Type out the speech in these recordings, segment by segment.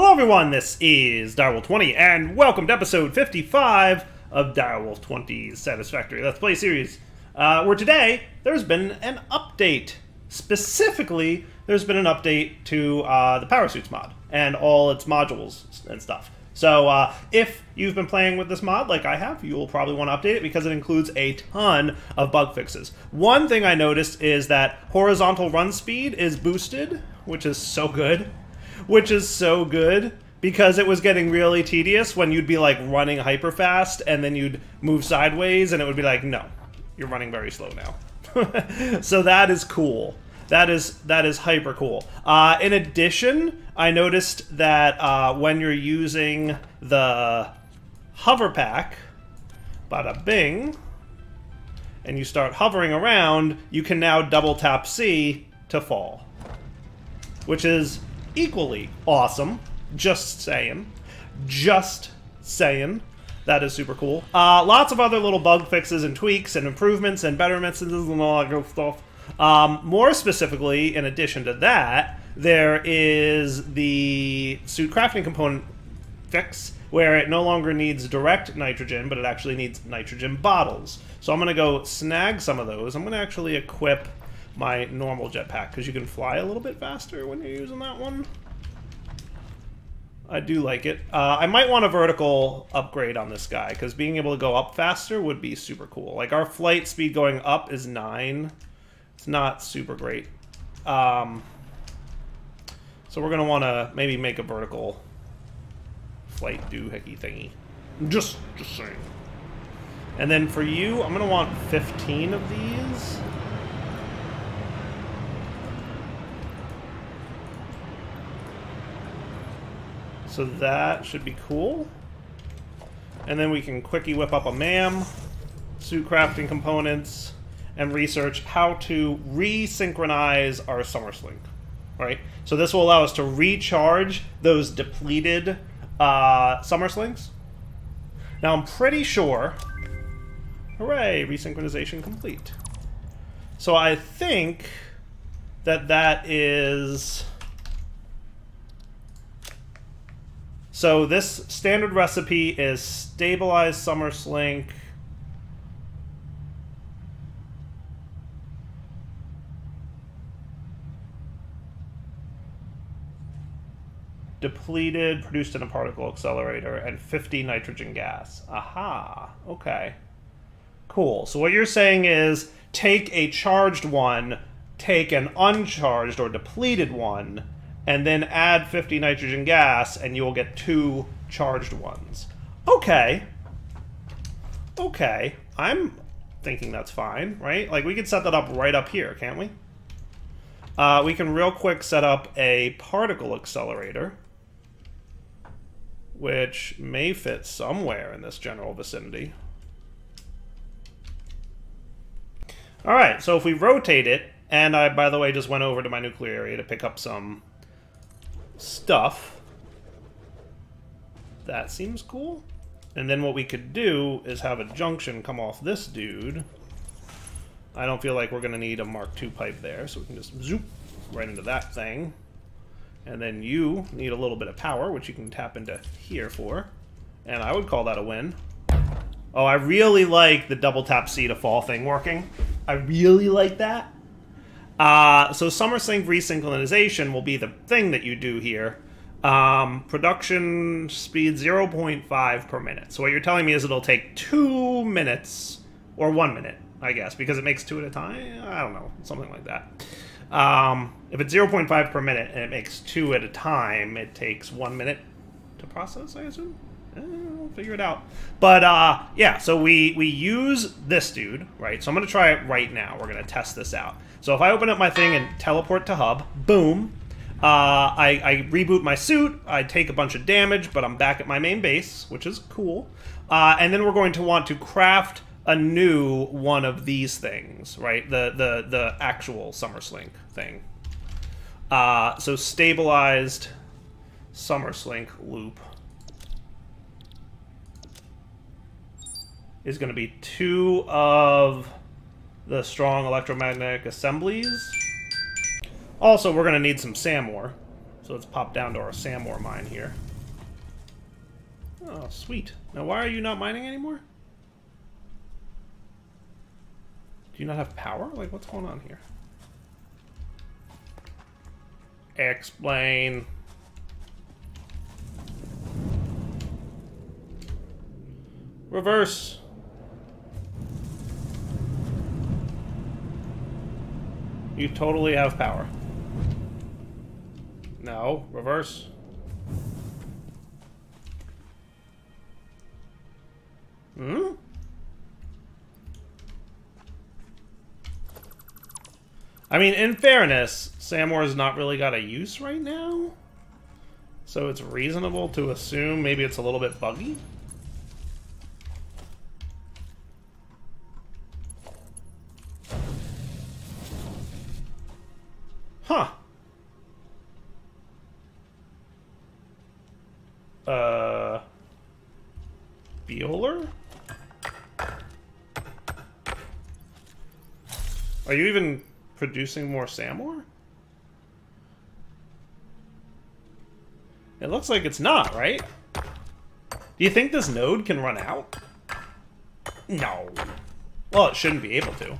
Hello everyone, this is Direwolf20, and welcome to episode 55 of Direwolf 20's Satisfactory Let's Play series, where today there's been an update. Specifically, there's been an update to the Power Suits mod, and all its modules and stuff. So, if you've been playing with this mod like I have, you'll probably want to update it because it includes a ton of bug fixes. One thing I noticed is that horizontal run speed is boosted, which is so good. Because it was getting really tedious when you'd be like running hyper fast and then you'd move sideways and it would be like, no, you're running very slow now. So that is cool. That is hyper cool. In addition, I noticed that when you're using the hover pack, bada bing, and you start hovering around, you can now double tap C to fall, which is equally awesome. Just saying. Just saying. That is super cool. Lots of other little bug fixes and tweaks and improvements and betterments and all that good stuff. More specifically, in addition to that, there is the suit crafting component fix, where it no longer needs direct nitrogen, but it actually needs nitrogen bottles. So I'm going to go snag some of those. I'm going to actually equip my normal jetpack, because you can fly a little bit faster when you're using that one. I do like it. I might want a vertical upgrade on this guy, because being able to go up faster would be super cool. Like, our flight speed going up is 9. It's not super great. So we're going to want to maybe make a vertical flight doohickey thingy. Just saying. And then for you, I'm going to want 15 of these. So that should be cool. And then we can quickly whip up a MAM, suit crafting components, and research how to resynchronize our summer sling, right? So this will allow us to recharge those depleted summer slings. Now I'm pretty sure, hooray, resynchronization complete. So I think that is... So this standard recipe is stabilized summer sling, depleted, produced in a particle accelerator, and 50 nitrogen gas. Aha, okay. Cool. So what you're saying is take a charged one, take an uncharged or depleted one, and then add 50 nitrogen gas, and you will get 2 charged ones. Okay. Okay. I'm thinking that's fine, right? Like, we could set that up right up here, can't we? We can real quick set up a particle accelerator, which may fit somewhere in this general vicinity. Alright, so if we rotate it, and I, by the way, just went over to my nuclear area to pick up some stuff. That seems cool. And then what we could do is have a junction come off this dude. I don't feel like we're going to need a Mark II pipe there, so we can just zoop right into that thing. And then you need a little bit of power, which you can tap into here for. And I would call that a win. Oh, I really like the double tap C to fall thing working. I really like that. So summer sling resynchronization will be the thing that you do here. Production speed 0.5 per minute. So what you're telling me is it'll take 2 minutes, or 1 minute, I guess, because it makes 2 at a time? I don't know, something like that. If it's 0.5 per minute and it makes 2 at a time, it takes 1 minute to process, I assume? We'll figure it out. But, yeah, so we use this dude, right? So I'm going to try it right now. We're going to test this out. So if I open up my thing and teleport to hub, boom, I reboot my suit, I take a bunch of damage, but I'm back at my main base, which is cool. And then we're going to want to craft a new one of these things, right? The actual summer sling thing. So stabilized summer sling loop is going to be 2 of the strong electromagnetic assemblies. Also, we're going to need some SAM ore. So let's pop down to our SAM ore mine here. Oh, sweet. Now why are you not mining anymore? Do you not have power? Like, what's going on here? Explain. Reverse. You totally have power. No, reverse. Hmm? I mean, in fairness, Samor's not really got a use right now. So it's reasonable to assume maybe it's a little bit buggy. Huh. Bueller? Are you even producing more Samor? It looks like it's not, right? Do you think this node can run out? No. Well, it shouldn't be able to.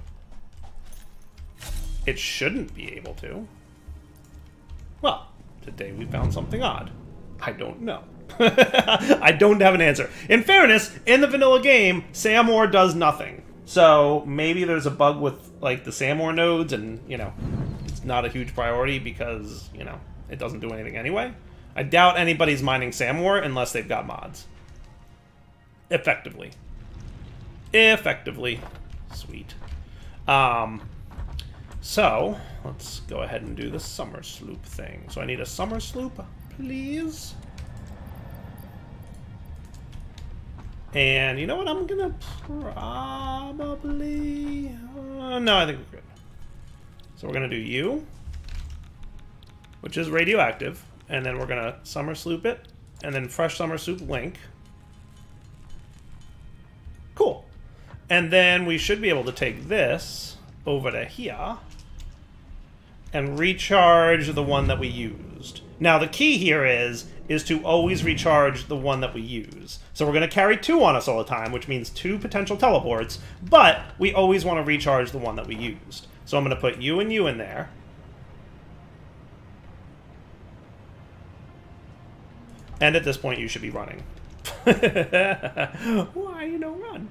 It shouldn't be able to. Well, today we found something odd. I don't know. I don't have an answer. In fairness, in the vanilla game, Samor does nothing. So maybe there's a bug with like the Samor nodes and, you know, it's not a huge priority because, you know, it doesn't do anything anyway. I doubt anybody's mining Samor unless they've got mods. Effectively. Effectively. Sweet. So, let's go ahead and do the summer sloop thing. So I need a summer sloop, please. And you know what? I'm gonna probably... no, I think we're good. So we're gonna do you, which is radioactive. And then we're gonna summer sloop it. And then fresh summer sloop link. Cool. And then we should be able to take this over to here and recharge the one that we used. Now the key here is to always recharge the one that we use. So we're going to carry 2 on us all the time, which means 2 potential teleports, but we always want to recharge the one that we used. So I'm going to put you and you in there. And at this point you should be running. Why you don't run?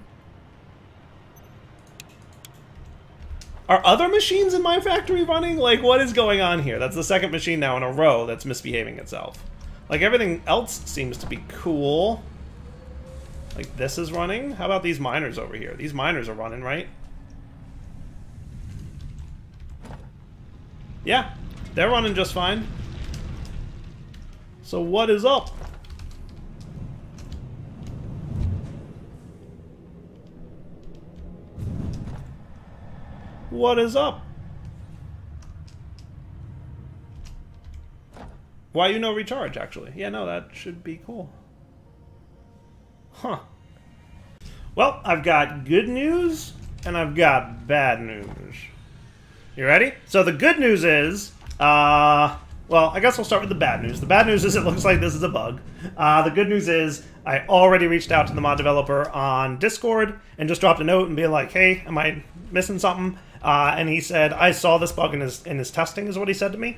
Are other machines in my factory running? Like, what is going on here? That's the second machine now in a row that's misbehaving itself. Like, everything else seems to be cool. Like, this is running. How about these miners over here? These miners are running, right? Yeah, they're running just fine. So what is up? What is up? Why you no recharge, actually? Yeah, no, that should be cool. Huh. Well, I've got good news, and I've got bad news. You ready? So the good news is, well, I guess we'll start with the bad news. The bad news is it looks like this is a bug. The good news is I already reached out to the mod developer on Discord and just dropped a note and being like, hey, am I missing something? And he said, I saw this bug in his testing, is what he said to me.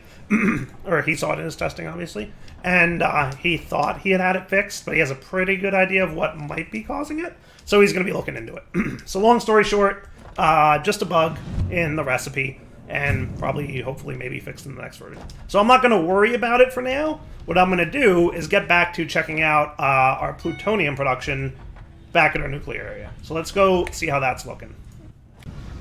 Or he saw it in his testing, obviously. And he thought he had it fixed, but he has a pretty good idea of what might be causing it. So he's going to be looking into it. So long story short, just a bug in the recipe. And probably, hopefully, maybe fixed in the next version. So I'm not going to worry about it for now. What I'm going to do is get back to checking out our plutonium production back at our nuclear area. So let's go see how that's looking.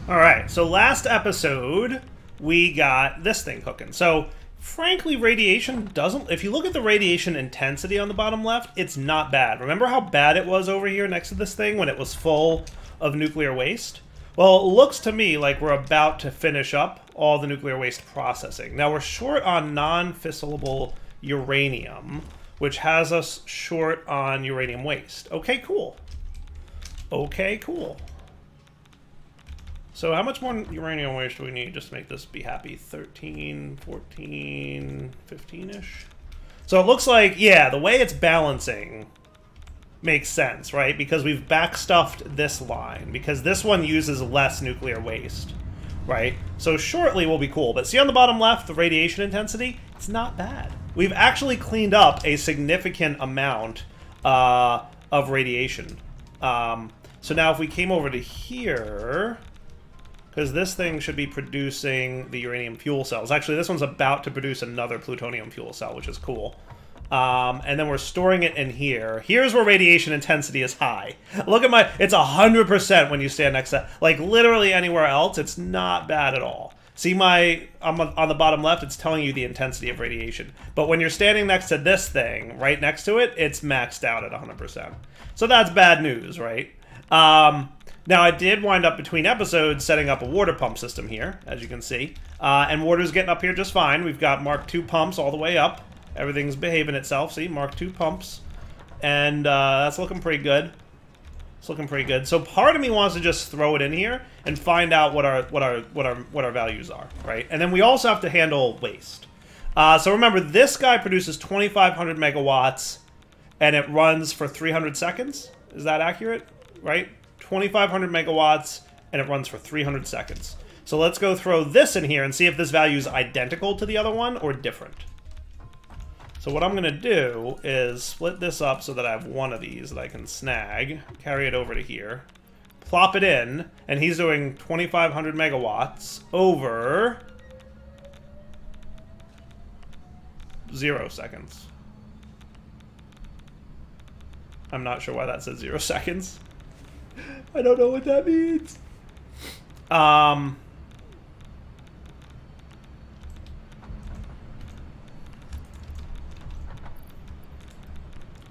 Alright, so last episode, we got this thing cooking. So, frankly, radiation doesn't... If you look at the radiation intensity on the bottom left, it's not bad. Remember how bad it was over here next to this thing when it was full of nuclear waste? Well, it looks to me like we're about to finish up all the nuclear waste processing. Now, we're short on non-fissilable uranium, which has us short on uranium waste. Okay, cool. Okay, cool. So how much more uranium waste do we need just to make this be happy? 13, 14, 15-ish? So it looks like, yeah, the way it's balancing makes sense, right? Because we've backstuffed this line, because this one uses less nuclear waste, right? So shortly will be cool. But see on the bottom left, the radiation intensity? It's not bad. We've actually cleaned up a significant amount of radiation. So now if we came over to here, because this thing should be producing the uranium fuel cells. Actually, this one's about to produce another plutonium fuel cell, which is cool. And then we're storing it in here. Here's where radiation intensity is high. Look at my... It's 100% when you stand next to... Like, literally anywhere else, it's not bad at all. See my... on the bottom left, it's telling you the intensity of radiation. But when you're standing next to this thing, right next to it, it's maxed out at 100%. So that's bad news, right? Now, I did wind up between episodes setting up a water pump system here, as you can see. And water's getting up here just fine. We've got Mark II pumps all the way up. Everything's behaving itself. See, Mark II pumps. And that's looking pretty good. It's looking pretty good. So part of me wants to just throw it in here and find out what our values are, right? And then we also have to handle waste. So remember, this guy produces 2,500 megawatts, and it runs for 300 seconds. Is that accurate? Right? 2,500 megawatts, and it runs for 300 seconds. So let's go throw this in here and see if this value is identical to the other one or different. So what I'm going to do is split this up so that I have one of these that I can snag, carry it over to here, plop it in, and he's doing 2,500 megawatts over 0 seconds. I'm not sure why that says 0 seconds. I don't know what that means.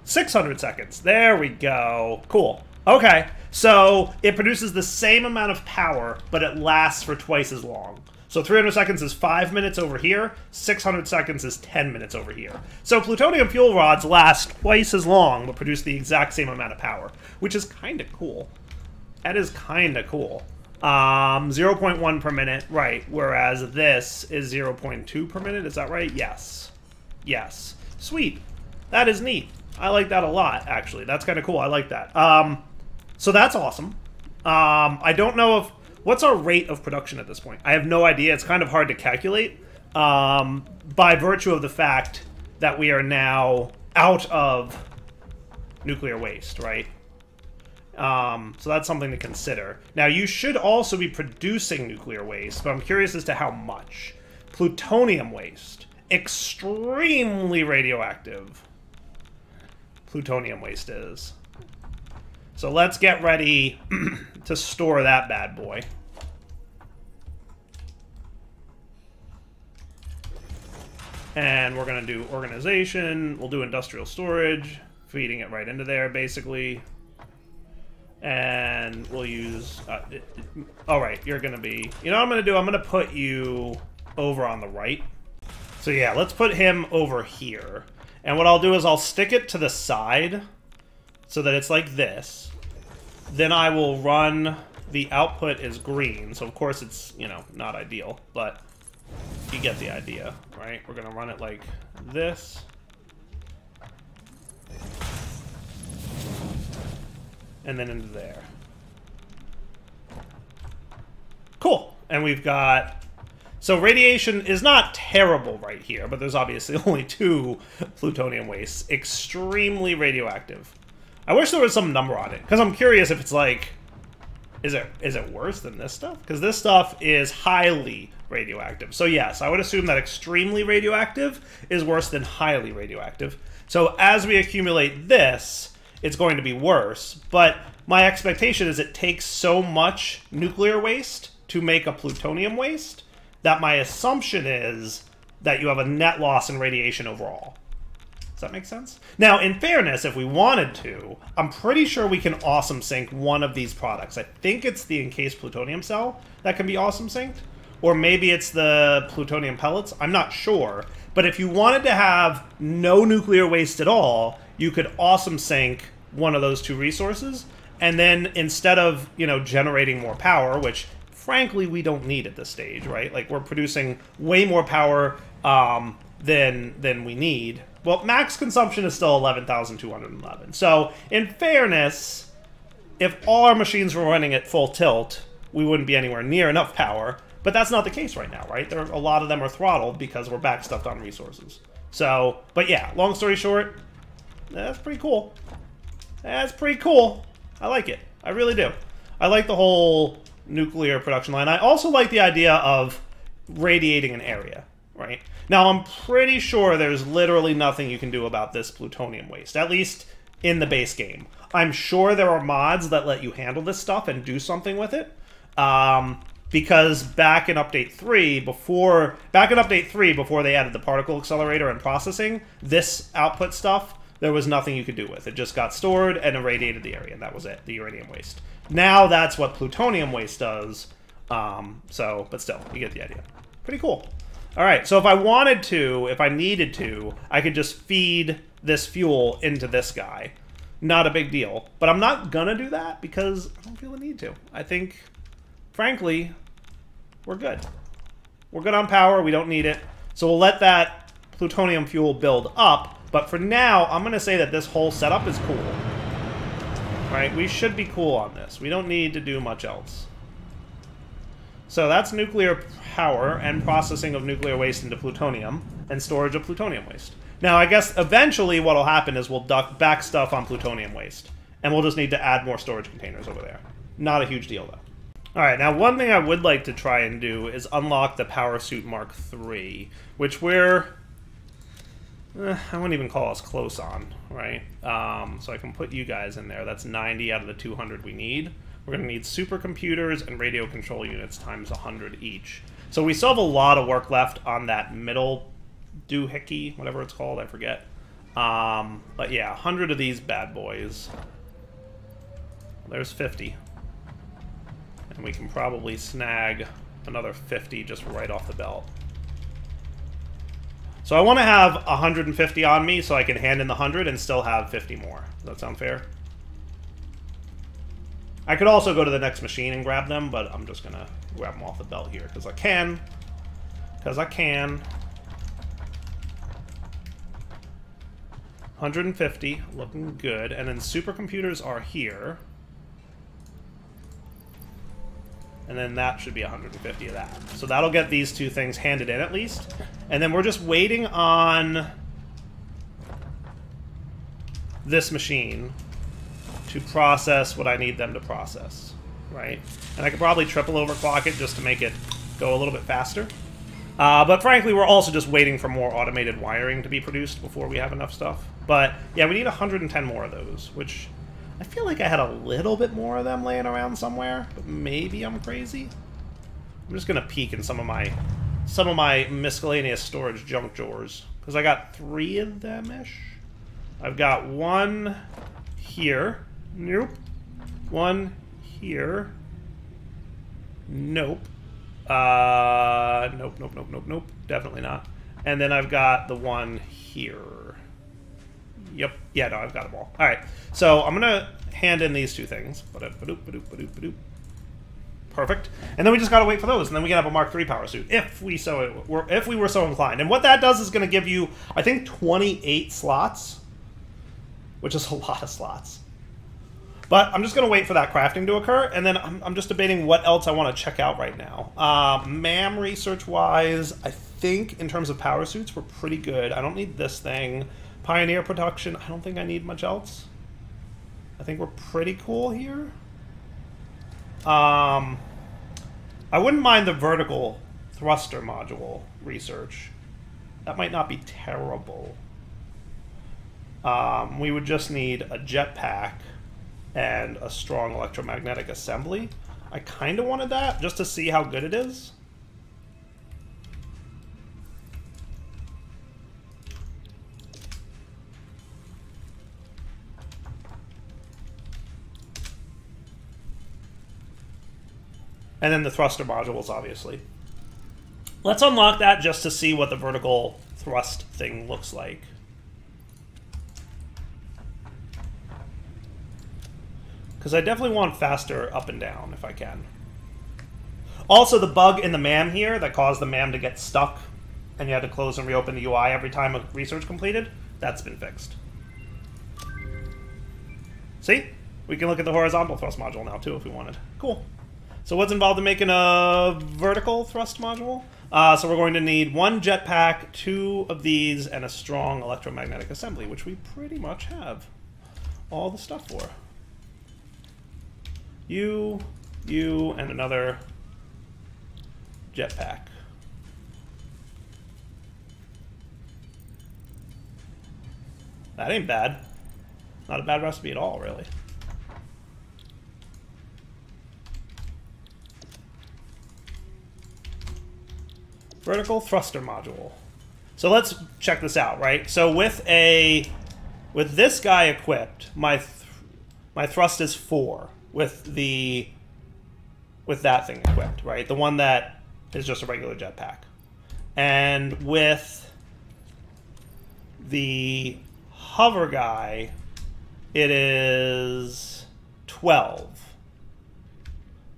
600 seconds. There we go. Cool. Okay, so it produces the same amount of power, but it lasts for twice as long. So 300 seconds is 5 minutes over here, 600 seconds is 10 minutes over here. So plutonium fuel rods last twice as long, but produce the exact same amount of power, which is kind of cool. That is kind of cool. 0.1 per minute, right, whereas this is 0.2 per minute, is that right? Yes. Yes. Sweet. That is neat. I like that a lot, actually. That's kind of cool. I like that. So that's awesome. I don't know if... What's our rate of production at this point? I have no idea. It's kind of hard to calculate by virtue of the fact that we are now out of nuclear waste, right? So that's something to consider. Now, you should also be producing nuclear waste, but I'm curious as to how much. Plutonium waste. Extremely radioactive. Plutonium waste is. So let's get ready to store that bad boy. And we're going to do organization. We'll do industrial storage, feeding it right into there, basically. And we'll use... all right, you're going to be... You know what I'm going to do? I'm going to put you over on the right. So yeah, let's put him over here. And what I'll do is I'll stick it to the side so that it's like this. Then I will run... The output is green, so of course it's, you know, not ideal, but you get the idea, right? We're going to run it like this. And then into there. Cool. And we've got... So radiation is not terrible right here, but there's obviously only 2 plutonium wastes. Extremely radioactive. I wish there was some number on it, because I'm curious if it's like... Is it worse than this stuff? Because this stuff is highly radioactive. So yes, I would assume that extremely radioactive is worse than highly radioactive. So as we accumulate this, it's going to be worse. But my expectation is it takes so much nuclear waste to make a plutonium waste that my assumption is that you have a net loss in radiation overall. Does that make sense? Now, in fairness, if we wanted to, I'm pretty sure we can awesome sync one of these products. I think it's the encased plutonium cell that can be awesome synced. Or maybe it's the plutonium pellets. I'm not sure. But if you wanted to have no nuclear waste at all, you could awesome sync one of those 2 resources. And then instead of, you know, generating more power, which frankly, we don't need at this stage, right? Like, we're producing way more power than we need. Well, max consumption is still 11,211. So, in fairness, if all our machines were running at full tilt, we wouldn't be anywhere near enough power. But that's not the case right now, right? A lot of them are throttled because we're backstuffed on resources. So, but yeah, long story short, that's pretty cool. That's pretty cool. I like it. I really do. I like the whole nuclear production line. I also like the idea of radiating an area, right? Now, I'm pretty sure there's literally nothing you can do about this plutonium waste, at least in the base game. I'm sure there are mods that let you handle this stuff and do something with it. Because back in Update 3, before they added the particle accelerator and processing, this output stuff, there was nothing you could do with. It just got stored and irradiated the area, and that was it, the uranium waste. Now that's what plutonium waste does. But still, you get the idea. Pretty cool. All right, so if I needed to, I could just feed this fuel into this guy. Not a big deal. But I'm not gonna do that because I don't feel the need to. I think, frankly, we're good. We're good on power, we don't need it. So we'll let that plutonium fuel build up. But for now, I'm gonna say that this whole setup is cool. Right, we should be cool on this. We don't need to do much else. So that's nuclear power and processing of nuclear waste into plutonium and storage of plutonium waste. Now, I guess eventually what'll happen is we'll duck back stuff on plutonium waste. And we'll just need to add more storage containers over there. Not a huge deal, though. Alright, now one thing I would like to try and do is unlock the Power Suit Mark III, which we're... I wouldn't even call us close on, right? So I can put you guys in there. That's 90 out of the 200 we need. We're going to need supercomputers and radio control units times 100 each. So we still have a lot of work left on that middle doohickey, whatever it's called, I forget. But yeah, 100 of these bad boys. There's 50. And we can probably snag another 50 just right off the belt. So I want to have 150 on me so I can hand in the 100 and still have 50 more. Does that sound fair? I could also go to the next machine and grab them, but I'm just going to grab them off the belt here because I can. Because I can. 150, looking good. And then supercomputers are here. And then that should be 150 of that. So that'll get these two things handed in at least. And then we're just waiting on this machine to process what I need them to process, right? And I could probably triple overclock it just to make it go a little bit faster. But frankly, we're also just waiting for more automated wiring to be produced before we have enough stuff. But yeah, we need 110 more of those, which... I feel like I had a little bit more of them laying around somewhere, but maybe I'm crazy. I'm just gonna peek in some of my miscellaneous storage junk drawers because I got 3 of them-ish. I've got 1 here. Nope. 1 here. Nope. Nope. Definitely not. And then I've got the 1 here. Yep. Yeah, no, I've got them all. All right. So I'm going to hand in these 2 things. Perfect. And then we just got to wait for those, and then we can have a Mark III power suit if we were so inclined. And what that does is going to give you, I think, 28 slots, which is a lot of slots. But I'm just going to wait for that crafting to occur, and then I'm just debating what else I want to check out right now. MAM research-wise, I think in terms of power suits, we're pretty good. I don't need this thing. Pioneer production, I don't think I need much else. I think we're pretty cool here. I wouldn't mind the vertical thruster module research. That might not be terrible. We would just need a jetpack and a strong electromagnetic assembly. I kind of wanted that just to see how good it is. And then the thruster modules, obviously. Let's unlock that just to see what the vertical thrust thing looks like. Because I definitely want faster up and down, if I can. Also, the bug in the MAM here that caused the MAM to get stuck and you had to close and reopen the UI every time a research completed, that's been fixed. See? We can look at the horizontal thrust module now, too, if we wanted. Cool. So what's involved in making a vertical thrust module? So we're going to need 1 jetpack, 2 of these, and a strong electromagnetic assembly, which we pretty much have all the stuff for. You, and another jetpack. That ain't bad. Not a bad recipe at all, really. Vertical thruster module. So let's check this out, right? So with this guy equipped, my thrust is 4 with that thing equipped, right? The one that is just a regular jetpack. And with the hover guy, it is 12.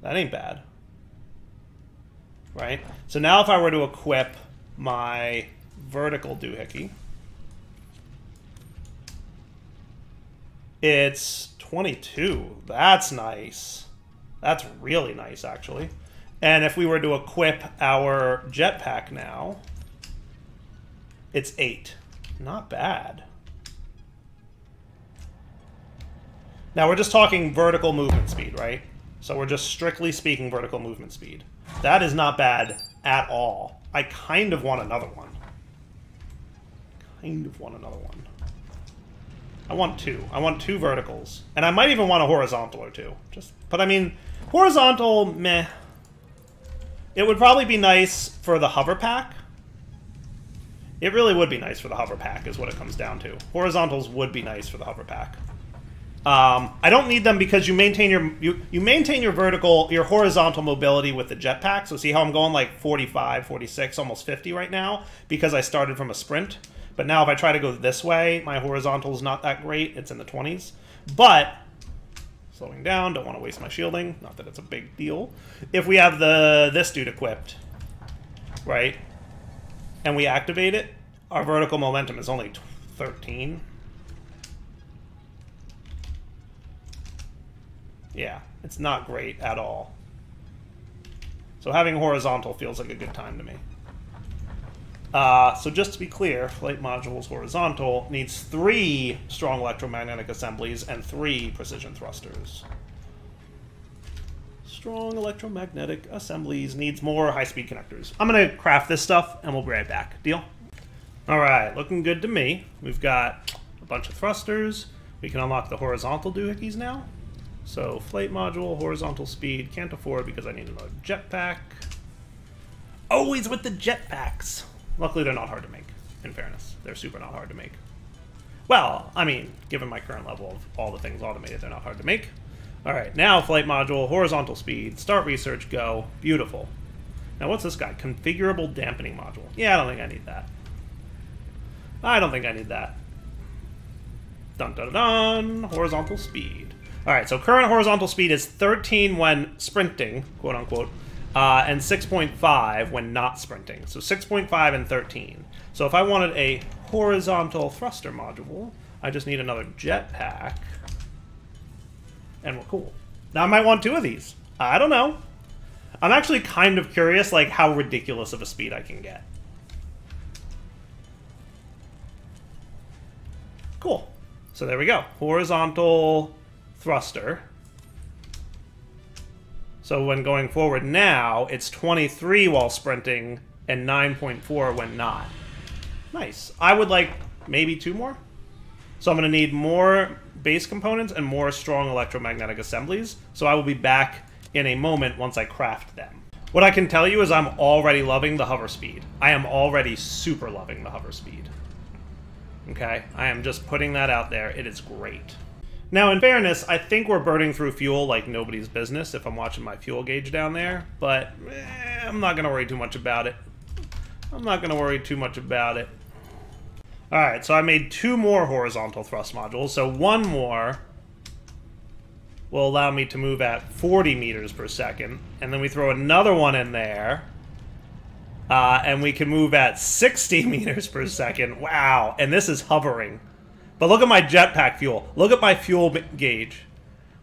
That ain't bad. Right? So now if I were to equip my vertical doohickey, it's 22. That's nice. That's really nice, actually. And if we were to equip our jetpack now, it's 8. Not bad. Now we're just talking vertical movement speed, right? So we're just strictly speaking vertical movement speed. That is not bad at all. I kind of want another one. I want 2. I want 2 verticals. And I might even want a horizontal or 2. But I mean, horizontal, meh. It would probably be nice for the hover pack. It really would be nice for the hover pack, is what it comes down to. Horizontals would be nice for the hover pack. I don't need them because you maintain your vertical, your horizontal mobility with the jetpack. So see how I'm going like 45, 46, almost 50 right now because I started from a sprint. But now if I try to go this way, my horizontal is not that great. It's in the 20s. But slowing down, don't want to waste my shielding. Not that it's a big deal. If we have this dude equipped, right, and we activate it, our vertical momentum is only 13. Yeah, it's not great at all. So having horizontal feels like a good time to me. So just to be clear, Flight Module's horizontal needs 3 strong electromagnetic assemblies and 3 precision thrusters. Strong electromagnetic assemblies needs more high-speed connectors. I'm going to craft this stuff, and we'll be right back. Deal? Alright, looking good to me. We've got a bunch of thrusters. We can unlock the horizontal doohickeys now. So, flight module, horizontal speed, can't afford because I need another jetpack. Always with the jetpacks! Luckily, they're not hard to make, in fairness. They're super not hard to make. Well, I mean, given my current level of all the things automated, they're not hard to make. Alright, now flight module, horizontal speed, start research, go. Beautiful. Now, what's this guy? Configurable dampening module. Yeah, I don't think I need that. I don't think I need that. Dun dun dun! Horizontal speed. Alright, so current horizontal speed is 13 when sprinting, quote unquote, and 6.5 when not sprinting. So 6.5 and 13. So if I wanted a horizontal thruster module, I just need another jetpack, and we're cool. Now I might want 2 of these. I don't know. I'm actually kind of curious, like, how ridiculous of a speed I can get. Cool. So there we go. Horizontal thruster. So when going forward now, it's 23 while sprinting and 9.4 when not. Nice. I would like maybe 2 more. So I'm going to need more base components and more strong electromagnetic assemblies. So I will be back in a moment once I craft them. What I can tell you is I'm already loving the hover speed. I am already super loving the hover speed. Okay? I am just putting that out there. It is great. Now, in fairness, I think we're burning through fuel like nobody's business if I'm watching my fuel gauge down there, but I'm not going to worry too much about it. Alright, so I made 2 more horizontal thrust modules, so 1 more will allow me to move at 40 meters per second. And then we throw another one in there. And we can move at 60 meters per second. Wow. And this is hovering. But look at my jetpack fuel. Look at my fuel gauge.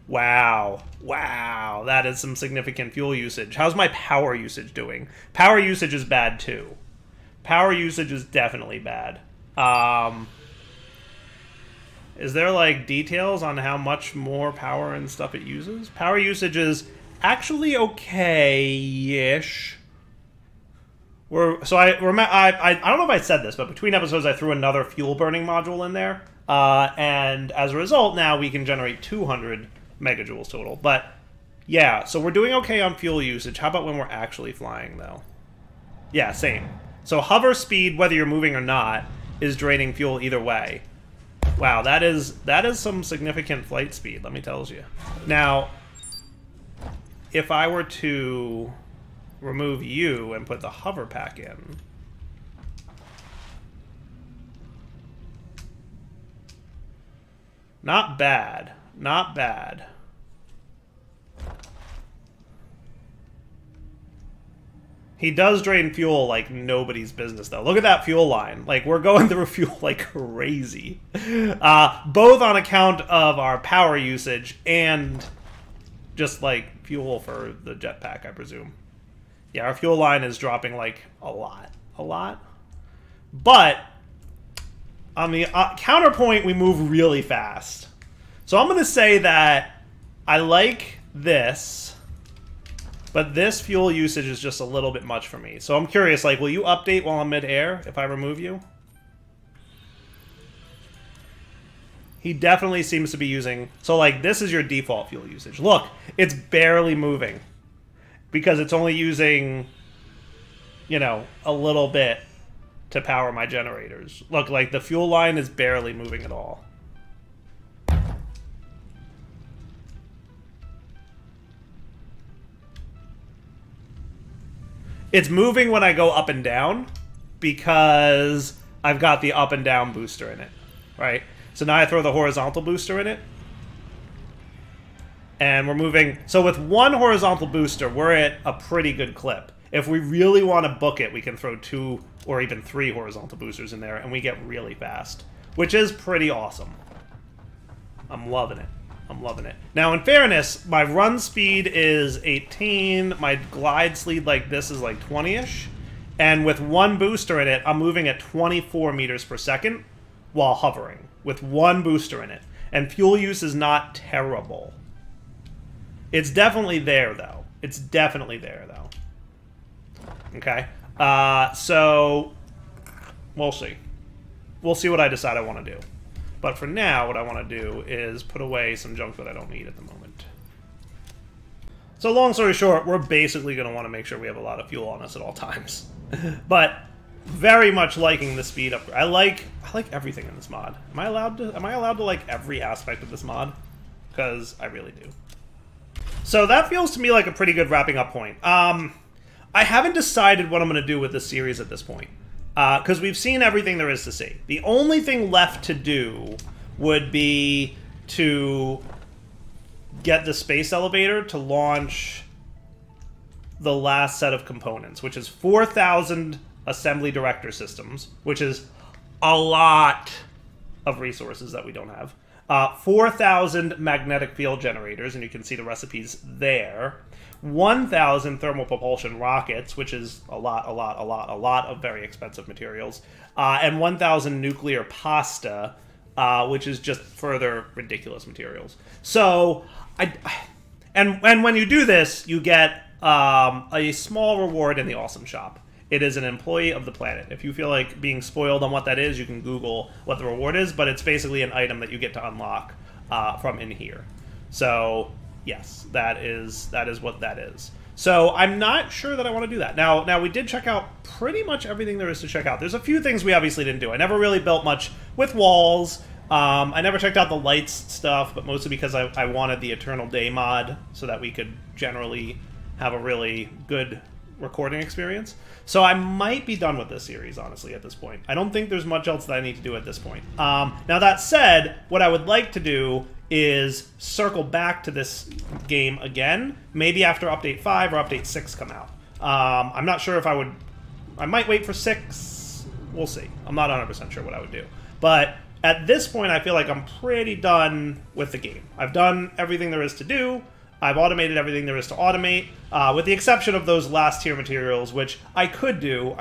Wow. Wow. That is some significant fuel usage. How's my power usage doing? Power usage is bad too. Power usage is definitely bad. Is there, like, details on how much more power and stuff it uses? Power usage is actually okay-ish. So I don't know if I said this, but between episodes I threw another fuel burning module in there. And as a result, now we can generate 200 megajoules total. But, yeah, so we're doing okay on fuel usage. How about when we're actually flying, though? Yeah, same. So hover speed, whether you're moving or not, is draining fuel either way. Wow, that is some significant flight speed, let me tell you. Now, if I were to remove you and put the hover pack in, not bad, not bad. He does drain fuel like nobody's business, though. Look at that fuel line. Like, we're going through fuel like crazy. Both on account of our power usage and just, like, fuel for the jetpack, I presume. Yeah, our fuel line is dropping, like, a lot. A lot. But on the counterpoint, we move really fast. So I'm going to say that I like this. But this fuel usage is just a little bit much for me. So I'm curious, like, will you update while I'm mid-air if I remove you? He definitely seems to be using... So, like, this is your default fuel usage. Look, it's barely moving. Because it's only using, you know, a little bit to power my generators. Look, like, the fuel line is barely moving at all. It's moving when I go up and down because I've got the up and down booster in it, right? So now I throw the horizontal booster in it. And we're moving... So with one horizontal booster, we're at a pretty good clip. If we really want to book it, we can throw 2 or even 3 horizontal boosters in there, and we get really fast, which is pretty awesome. I'm loving it. I'm loving it. Now, in fairness, my run speed is 18. My glide speed like this is like 20-ish. And with one booster in it, I'm moving at 24 meters per second while hovering. With one booster in it. And fuel use is not terrible. It's definitely there, though. It's definitely there, though. Okay? So, we'll see. We'll see what I decide I want to do. But for now, what I want to do is put away some junk that I don't need at the moment. So long story short, we're basically going to want to make sure we have a lot of fuel on us at all times. But very much liking the speed up. I like everything in this mod. Am I allowed to like every aspect of this mod? Because I really do. So that feels to me like a pretty good wrapping up point. I haven't decided what I'm going to do with this series at this point. Because we've seen everything there is to see. The only thing left to do would be to get the space elevator to launch the last set of components, which is 4,000 assembly director systems, which is a lot of resources that we don't have. 4,000 magnetic field generators, and you can see the recipes there. 1,000 thermal propulsion rockets, which is a lot of very expensive materials. And 1,000 nuclear pasta, which is just further ridiculous materials. So, and when you do this, you get a small reward in the Awesome Shop. It is an employee of the planet. If you feel like being spoiled on what that is, you can Google what the reward is, but it's basically an item that you get to unlock from in here. So, yes, that is what that is. So, I'm not sure that I want to do that. Now, we did check out pretty much everything there is to check out. There's a few things we obviously didn't do. I never really built much with walls. I never checked out the lights stuff, but mostly because I wanted the Eternal Day mod so that we could generally have a really good recording experience. So I might be done with this series, honestly, at this point. I don't think there's much else that I need to do at this point. Now, that said, what I would like to do is circle back to this game again, maybe after Update 5 or Update 6 come out. I'm not sure if I would... I might wait for 6. We'll see. I'm not 100% sure what I would do. But at this point, I feel like I'm pretty done with the game. I've done everything there is to do. I've automated everything there is to automate, with the exception of those last tier materials, which I could do,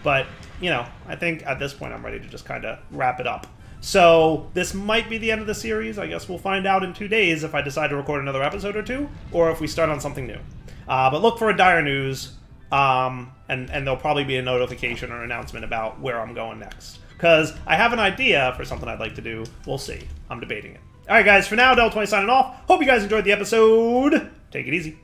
but, you know, I think at this point I'm ready to just kind of wrap it up. So this might be the end of the series. I guess we'll find out in 2 days if I decide to record another episode or 2, or if we start on something new. But look for a Dire News, and there'll probably be a notification or announcement about where I'm going next. Because I have an idea for something I'd like to do. We'll see. I'm debating it. Alright guys, for now, Del20 signing off. Hope you guys enjoyed the episode. Take it easy.